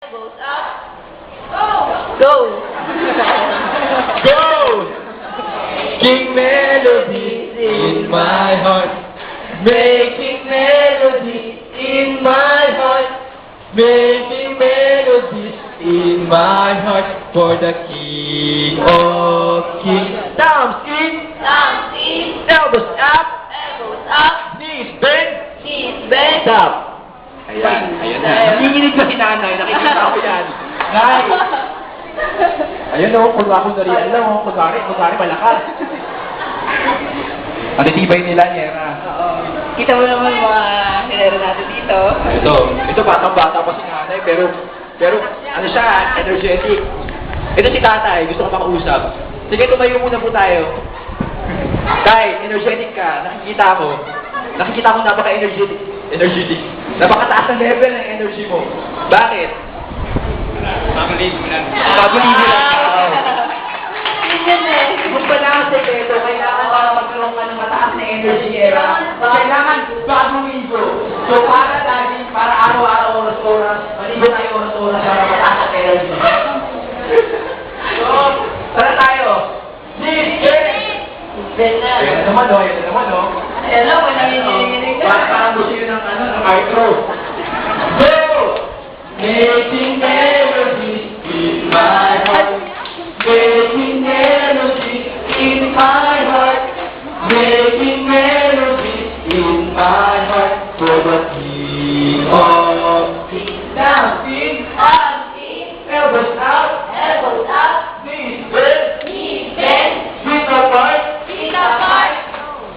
Elbows up. Go! Go! Making melodies in my heart. Making melodies in my heart. Making melodies in my heart for the King of Kings. Thumbs in, Thumbs in. elbows up, Elbows up. knees bent, Knees bent. stop. Ayan na. Nanginginig ba si nanay? Nakikita ko yan. Nay! Ayun o, kung ako nariyan lang o, kunwari malakas. Ang titibay nila, Nera. Oo. Kita mo naman mga nilaro natin dito. Ito batang-bata pa si nanay, pero ano siya, energetic. Ito si tatay, gusto ko makausap. Sige, tumayo muna po tayo. Tay, energetic ka, nakikita ko napaka-energetic. Napakataas ang level ng energy mo. Bakit? Pabulin mo lang. Tingnan eh. Kung pala ang sekreto, kailangan para magkaroon ka ng mataas na energy era, kailangan bagong intro. So para araw-araw, oras-oras, maligo tayo oras-oras para mataas ang energy. So, tara tayo. Ayan naman o. Hello, nanginginig ka. Parang gusto yun ng intro. Go! Making melodies in my heart. Making melodies in my heart. Making melodies in my heart for the King of Kings. Down, feet, Thumbs in. elbows out, Elbows up. knees bent, Knees bent. feet apart, Feet apart.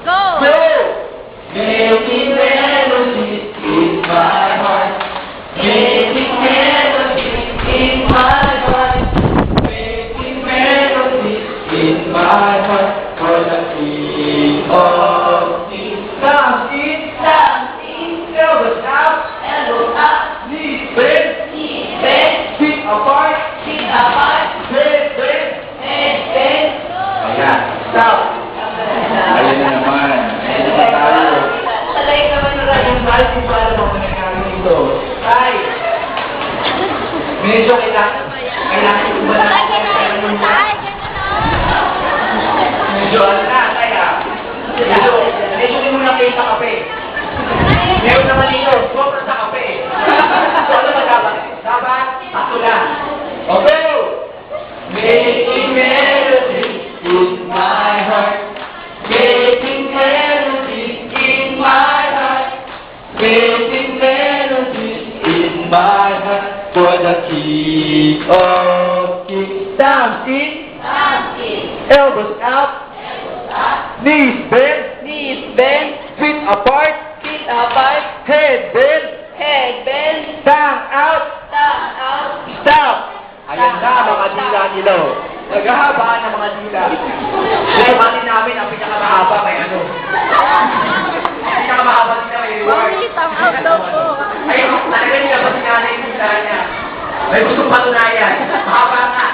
Go! go! Making melodies in my heart. Making melodies in my heart. Making melodies in my heart for the King of Kings. Thumbs in, Thumbs in. elbows out, Elbows up. knees bent, Knees bent. feet apart, Feet apart. head bent. Head bent. Ayan, stop. Ayun na naman. Ayun na tayo. Talay naman yung Ayun tayo kung paano mo nangyari dito. Ay! Medyo kailangan ko ba medyo ano na, kaya medyo hindi mo na kayo sa kape. Meron naman dito, sobra sa kape. So ano ba dapat? Dapat, ako lang. Okay! Making melodies in my heart. Making melodies in my heart. Making melodies in my heart for the King of Kings. Thumbs in, Thumbs in. elbows out, Elbows up. knees bent, Knees bent. feet apart, Feet apart. head bent, Head bent. tongue out, Tongue out. stop! Ayan na, mga dila nila. Naghahabaan ng mga dila. Pinabati namin ang pinakamahaba may ano. Pinakamahaba nila may reward. Tongue out daw po. Ay, talaga nila ba sinanay yung dila niya? May gustong patunayan. Mahaba nga.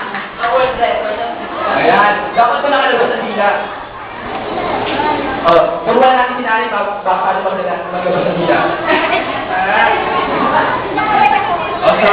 Ayan. Dapat ko nakalabas ang dila. Kung wala natin sinanay, baka ano ba nila maglabas ang dila? So,